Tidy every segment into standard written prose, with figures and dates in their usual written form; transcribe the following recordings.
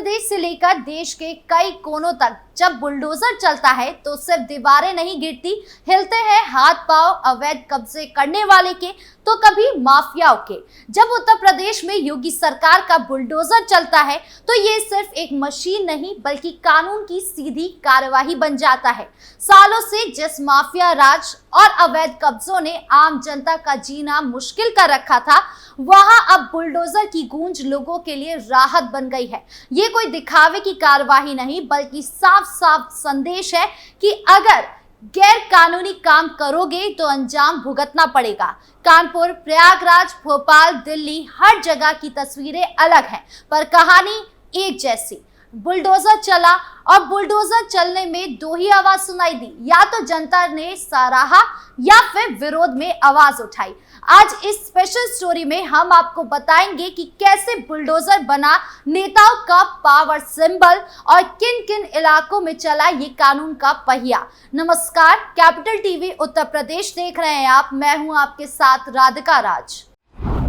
प्रदेश से लेकर देश के कई कोनों तक जब बुलडोजर चलता है तो सिर्फ दीवारें नहीं गिरती, हिलते हैं हाथ पांव अवैध कब्जे करने वाले के तो कभी माफियाओं के। जब उत्तर प्रदेश में योगी सरकार का बुलडोजर चलता है तो ये सिर्फ एक मशीन नहीं बल्कि कानून की सीधी कार्यवाही बन जाता है। सालों से जिस माफिया राज और अवैध कब्जों ने आम जनता का जीना मुश्किल कर रखा था, वहां अब बुलडोजर की गूंज लोगों के लिए राहत बन गई है। ये कोई दिखावे की कार्यवाही नहीं बल्कि साफ साफ संदेश है कि अगर गैर कानूनी काम करोगे तो अंजाम भुगतना पड़ेगा। कानपुर, प्रयागराज, भोपाल, दिल्ली, हर जगह की तस्वीरें अलग हैं पर कहानी एक जैसी। बुलडोजर चला और बुलडोजर चलने में दो ही आवाज सुनाई दी, या तो जनता ने सराहा या फिर विरोध में आवाज उठाई। आज इस स्पेशल स्टोरी में हम आपको बताएंगे कि कैसे बुलडोजर बना नेताओं का पावर सिंबल और किन किन इलाकों में चला ये कानून का पहिया। नमस्कार, कैपिटल टीवी उत्तर प्रदेश देख रहे हैं आप। मैं हूं आपके साथ राधिका राज।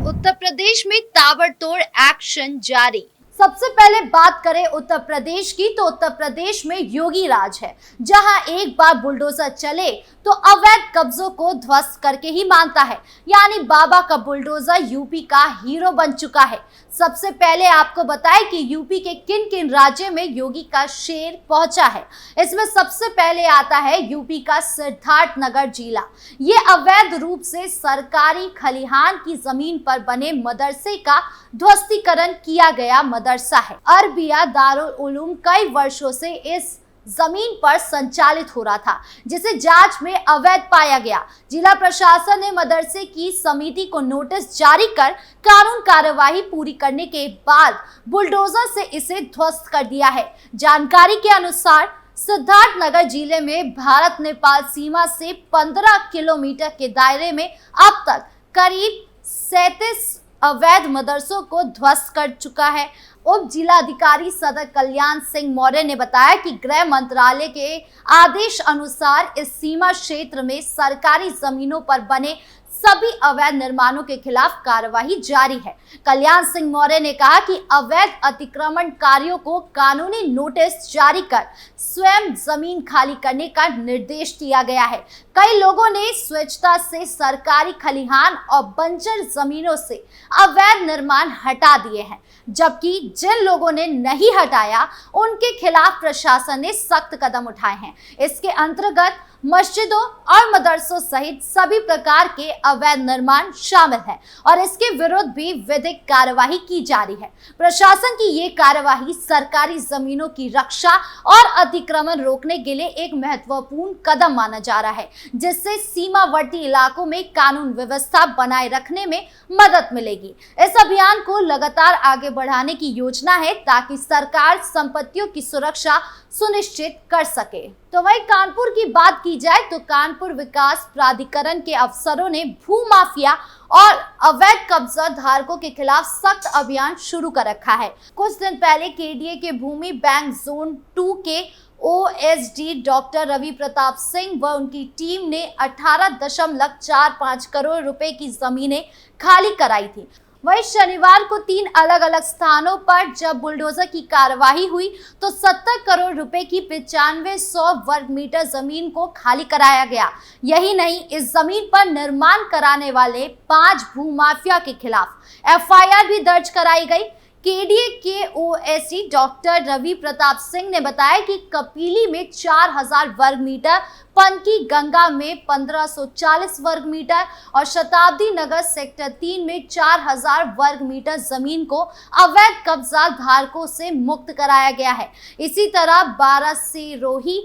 उत्तर प्रदेश में ताबड़तोड़ एक्शन जारी। सबसे पहले बात करें उत्तर प्रदेश की तो उत्तर प्रदेश में योगी राज है, जहां एक बार बुलडोजर चले तो अवैध कब्जों को ध्वस्त करके ही मानता है। यानी बाबा का बुलडोजर यूपी का हीरो बन चुका है। सबसे पहले आपको बताएं कि यूपी के किन किन राज्यों में योगी का शेर पहुंचा है। इसमें सबसे पहले आता है यूपी का सिद्धार्थनगर जिला। ये अवैध रूप से सरकारी खलिहान की जमीन पर बने मदरसे का ध्वस्तीकरण किया गया मदरसा है। अरबिया दारुल उलूम कई वर्षों से इस जमीन पर संचालित हो रहा था, जिसे जांच में अवैध पाया गया। जिला प्रशासन ने मदरसे की समिति को नोटिस जारी कर कानून कार्यवाही पूरी करने के बाद बुलडोजर से इसे ध्वस्त कर दिया है। जानकारी के अनुसार सिद्धार्थनगर जिले में भारत नेपाल सीमा से 15 किलोमीटर के दायरे में अब तक करीब 37 अवैध मदरसों को ध्वस्त कर चुका है। उप जिलाधिकारी सदर कल्याण सिंह मौर्य ने बताया कि गृह मंत्रालय के आदेश अनुसार इस सीमा क्षेत्र में सरकारी जमीनों पर बने सभी अवैध निर्माणों के खिलाफ कार्यवाही जारी है। कल्याण सिंह मौर्य ने कहा कि अवैध अतिक्रमणकारियों को कानूनी नोटिस जारी कर स्वयं जमीन खाली करने का निर्देश दिया गया है। कई लोगों ने स्वेच्छा से सरकारी खलिहान और बंजर जमीनों से अवैध निर्माण हटा दिए हैं, जबकि जिन लोगों ने नहीं हटाया उनके खिलाफ प्रशासन ने सख्त कदम उठाए हैं। इसके अंतर्गत मस्जिदों और मदरसों सहित सभी प्रकार के अवैध निर्माण शामिल है और इसके विरुद्ध भी विधिक कार्यवाही की जा रही है। प्रशासन की ये कार्यवाही सरकारी जमीनों की रक्षा और अतिक्रमण रोकने के लिए एक महत्वपूर्ण कदम माना जा रहा है, जिससे सीमावर्ती इलाकों में कानून व्यवस्था बनाए रखने में मदद मिलेगी। इस अभियान को लगातार आगे बढ़ाने की योजना है ताकि सरकार संपत्तियों की सुरक्षा सुनिश्चित कर सके। तो वही कानपुर की बात की जाए तो कानपुर विकास प्राधिकरण के अफसरों ने भू माफिया और अवैध कब्जा धारकों के खिलाफ सख्त अभियान शुरू कर रखा है। कुछ दिन पहले केडीए के भूमि बैंक जोन 2 के ओएसडी डॉक्टर रवि प्रताप सिंह व उनकी टीम ने 18.45 करोड़ रुपए की जमीनें खाली कराई थी। वहीं शनिवार को 3 अलग अलग स्थानों पर जब बुलडोजर की कार्यवाही हुई तो 70 करोड़ रुपए की 9500 वर्ग मीटर जमीन को खाली कराया गया। यही नहीं, इस जमीन पर निर्माण कराने वाले 5 भूमाफिया के खिलाफ एफआईआर भी दर्ज कराई गई। केडीए के ओएसडी डॉक्टर रवि प्रताप सिंह ने बताया कि कपीली में 4000 वर्ग मीटर, पनकी गंगा में 1540 वर्ग मीटर और शताब्दी नगर सेक्टर 3 में 4000 वर्ग मीटर जमीन को अवैध कब्जा धारकों से मुक्त कराया गया है। इसी तरह 12 सिरोही,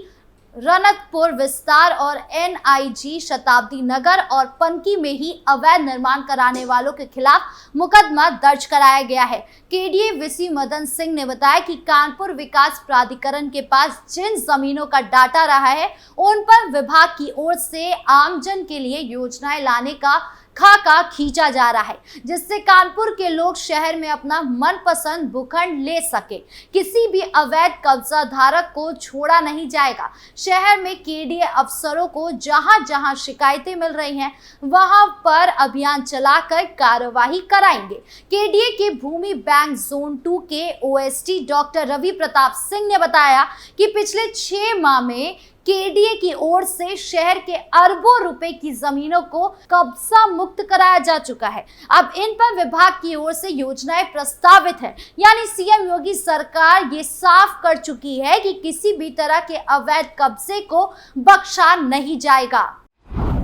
रनकपुर विस्तार और एनआईजी शताब्दी नगर और पनकी में ही अवैध निर्माण कराने वालों के खिलाफ मुकदमा दर्ज कराया गया है। केडीए वीसी मदन सिंह ने बताया कि कानपुर विकास प्राधिकरण के पास जिन जमीनों का डाटा रहा है उन पर विभाग की ओर से आमजन के लिए योजनाएं लाने का खाका खींचा जा रहा है, जिससे कानपुर के लोग शहर में अपना मनपसंद भूखंड ले सके। किसी भी अवैध कब्जा धारक को छोड़ा नहीं जाएगा। शहर में केडीए अफसरों को जहां जहां शिकायतें मिल रही हैं, वहां पर अभियान चलाकर कार्रवाई कराएंगे। केडीए के भूमि बैंक जोन 2 के ओएसडी डॉक्टर रवि प्रताप सिंह ने बताया कि पिछले 6 माह में केडीए की ओर से शहर के अरबों रुपए की जमीनों को कब्जा मुक्त कराया जा चुका है। अब इन पर विभाग की ओर से योजनाएं प्रस्तावित है, यानी सीएम योगी सरकार ये साफ कर चुकी है कि किसी भी तरह के अवैध कब्जे को बख्शा नहीं जाएगा।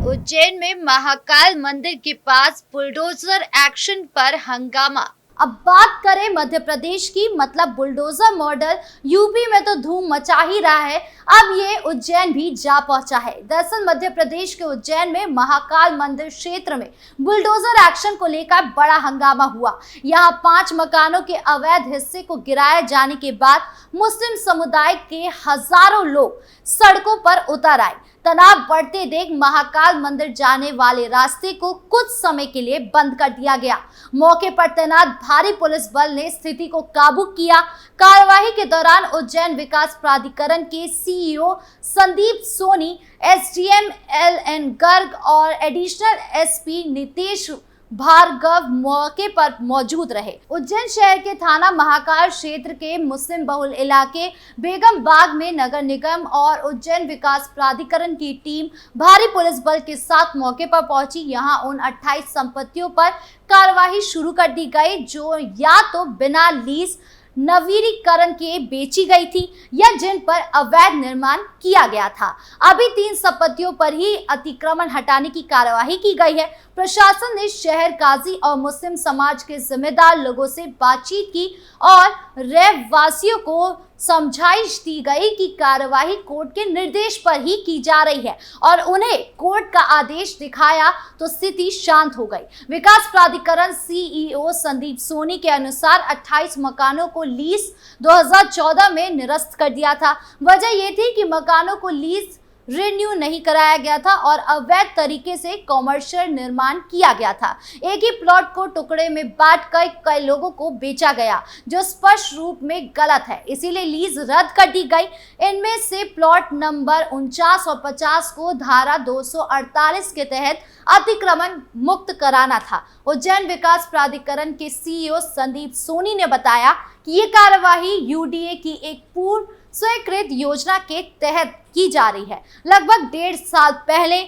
उज्जैन में महाकाल मंदिर के पास बुलडोजर एक्शन पर हंगामा। अब बात करें मध्य प्रदेश की, मतलब बुलडोजर मॉडल यूपी में तो धूम मचा ही रहा है, अब ये उज्जैन भी जा पहुंचा है। दरअसल मध्य प्रदेश के उज्जैन में महाकाल मंदिर क्षेत्र में बुलडोजर एक्शन को लेकर बड़ा हंगामा हुआ। यहां 5 मकानों के अवैध हिस्से को गिराए जाने के बाद मुस्लिम समुदाय के हजारों लोग सड़कों पर उतर आए। तनाव बढ़ते देख महाकाल मंदिर जाने वाले रास्ते को कुछ समय के लिए बंद कर दिया गया। मौके पर तैनात भारी पुलिस बल ने स्थिति को काबू किया। कार्यवाही के दौरान उज्जैन विकास प्राधिकरण के CEO Sandeep Soni, SDM L N Garg और एडिशनल एसपी नितेश भार्गव मौके पर मौजूद रहे। उज्जैन शहर के थाना महाकाल क्षेत्र के मुस्लिम बहुल इलाके बेगम बाग में नगर निगम और उज्जैन विकास प्राधिकरण की टीम भारी पुलिस बल के साथ मौके पर पहुंची। यहां उन 28 संपत्तियों पर कार्रवाई शुरू कर दी गई जो या तो बिना लीज नवीनीकरण के बेची गई थी या जिन पर अवैध निर्माण किया गया था। अभी 3 संपत्तियों पर ही अतिक्रमण हटाने की कार्यवाही की गई है। प्रशासन ने शहर काजी और मुस्लिम समाज के जिम्मेदार लोगों से बातचीत की और रहवासियों को समझाइश दी गई कि कार्यवाही कोर्ट के निर्देश पर ही की जा रही है और उन्हें कोर्ट का आदेश दिखाया तो स्थिति शांत हो गई। विकास प्राधिकरण सीईओ संदीप सोनी के अनुसार 28 मकानों को लीज 2014 में निरस्त कर दिया था। वजह यह थी कि मकानों को लीज रिन्यू नहीं कराया गया था और अवैध तरीके से कॉमर्शियल निर्माण किया गया था। एक ही प्लॉट को टुकड़े में बांटकर कई लोगों को बेचा गया, जो स्पष्ट रूप में गलत है, इसीलिए लीज रद्द कर दी गई। इनमें से प्लॉट नंबर 49 और 50 को धारा 248 के तहत अतिक्रमण मुक्त कराना था। उज्जैन विकास प्राधिकरण के सीईओ संदीप सोनी ने बताया कि ये कार्यवाही यूडीए की एक पूर्व स्वीकृत योजना के तहत की जा रही है। लगभग 1.5 साल पहले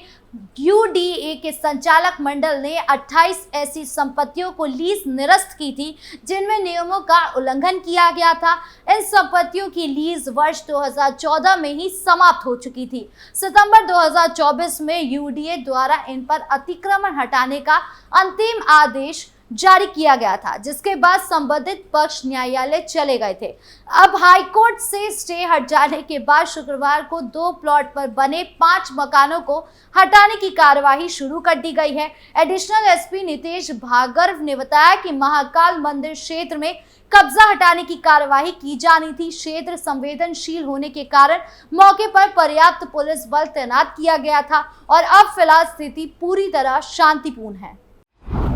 यूडीए के संचालक मंडल ने 28 ऐसी संपत्तियों को लीज निरस्त की थी जिनमें नियमों का उल्लंघन किया गया था। इन संपत्तियों की लीज वर्ष 2014 में ही समाप्त हो चुकी थी। सितंबर 2024 में यूडीए द्वारा इन पर अतिक्रमण हटाने का अंतिम आदेश जारी किया गया था, जिसके बाद संबंधित पक्ष न्यायालय चले गए थे। अब हाईकोर्ट से स्टे हट जाने के बाद शुक्रवार को 2 प्लॉट पर बने 5 मकानों को हटाने की कार्यवाही शुरू कर दी गई है। एडिशनल एसपी नितेश भार्गव ने बताया कि महाकाल मंदिर क्षेत्र में कब्जा हटाने की कार्यवाही की जानी थी। क्षेत्र संवेदनशील होने के कारण मौके पर पर्याप्त पुलिस बल तैनात किया गया था और अब फिलहाल स्थिति पूरी तरह शांतिपूर्ण है।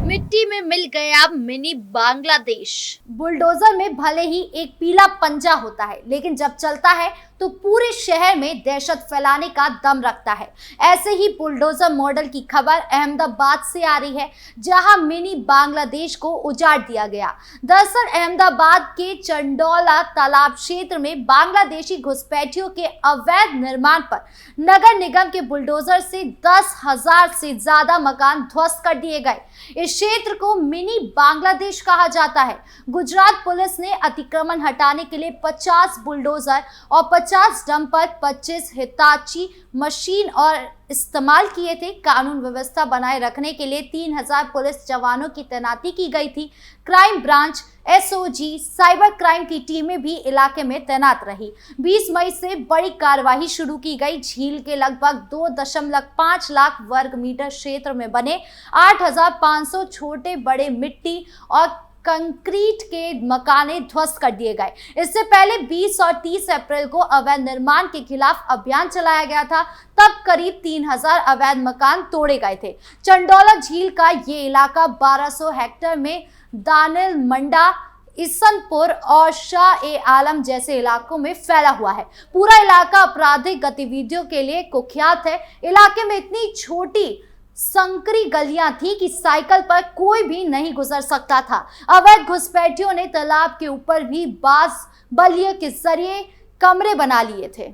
मिट्टी में मिल गया मिनी बांग्लादेश। बुलडोजर में भले ही एक पीला पंजा होता है, लेकिन जब चलता है तो पूरे शहर में दहशत फैलाने का दम रखता है। ऐसे ही बुलडोजर मॉडल की खबर अहमदाबाद से आ रही है, जहां मिनी बांग्लादेश को उजाड़ दिया गया। दरअसल अहमदाबाद के चंडोला तालाब क्षेत्र में बांग्लादेशी घुसपैठियों के अवैध निर्माण पर नगर निगम के बुलडोजर से 10,000 से ज्यादा मकान ध्वस्त कर दिए गए। इस क्षेत्र को मिनी बांग्लादेश कहा जाता है। गुजरात पुलिस ने अतिक्रमण हटाने के लिए 50 बुलडोजर और 50 डंपर, 25 हिताची मशीन और इस्तेमाल किए थे। कानून व्यवस्था बनाए रखने के लिए 3,000 पुलिस जवानों की तैनाती की गई थी। Crime branch, SOG, cyber crime की टीमें भी इलाके में तैनात रही। 20 मई से बड़ी कार्यवाही शुरू की गई। झील के लगभग 2.5 लाख वर्ग मीटर क्षेत्र में बने 8,500 छोटे बड़े मिट्टी और कंक्रीट के मकाने ध्वस्त कर दिए गए। इससे पहले 20 और 30 अप्रैल को अवैध निर्माण के खिलाफ अभियान चलाया गया था। तब करीब 3000 अवैध मकान तोड़े गए थे। चंडौला झील का ये इलाका 1200 हेक्टेयर में दानिल मंडा, इसनपुर और शाह ए आलम जैसे इलाकों में फैला हुआ है। पूरा इलाका आपराधिक गतिविधियों के लिए कुख्यात है। इलाके में इतनी छोटी संकरी गलियां थी कि साइकिल पर कोई भी नहीं गुजर सकता था। अवैध घुसपैठियों ने तालाब के ऊपर भी बांस बल्लियों के जरिए कमरे बना लिए थे।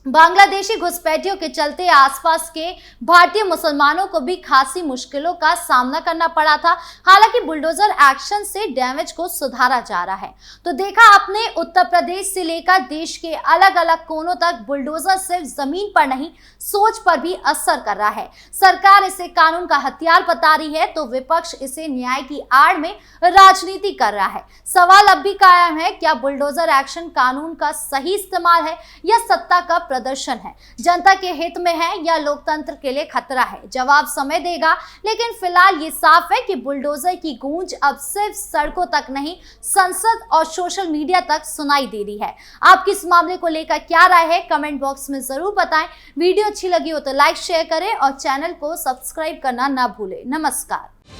बांग्लादेशी घुसपैठियों के चलते आसपास के भारतीय मुसलमानों को भी खासी मुश्किलों का सामना करना पड़ा था। हालांकि बुलडोजर एक्शन से डैमेज को सुधारा जा रहा है। तो देखा आपने, उत्तर प्रदेश से लेकर देश के अलग अलग कोनों तक बुलडोजर सिर्फ जमीन पर नहीं, सोच पर भी असर कर रहा है। सरकार इसे कानून का हथियार बता रही है तो विपक्ष इसे न्याय की आड़ में राजनीति कर रहा है। सवाल अब भी कायम है, क्या बुलडोजर एक्शन कानून का सही इस्तेमाल है या सत्ता का प्रदर्शन है? जनता के हित में है या लोकतंत्र के लिए खतरा है? जवाब समय देगा। लेकिन फिलहाल ये साफ है कि बुलडोजर की गूंज अब सिर्फ सड़कों तक नहीं, संसद और सोशल मीडिया तक सुनाई दे रही है। आपकी इस मामले को लेकर क्या राय है, कमेंट बॉक्स में जरूर बताएं। वीडियो अच्छी लगी हो तो लाइक शेयर करें और चैनल को सब्सक्राइब करना ना भूलें। नमस्कार।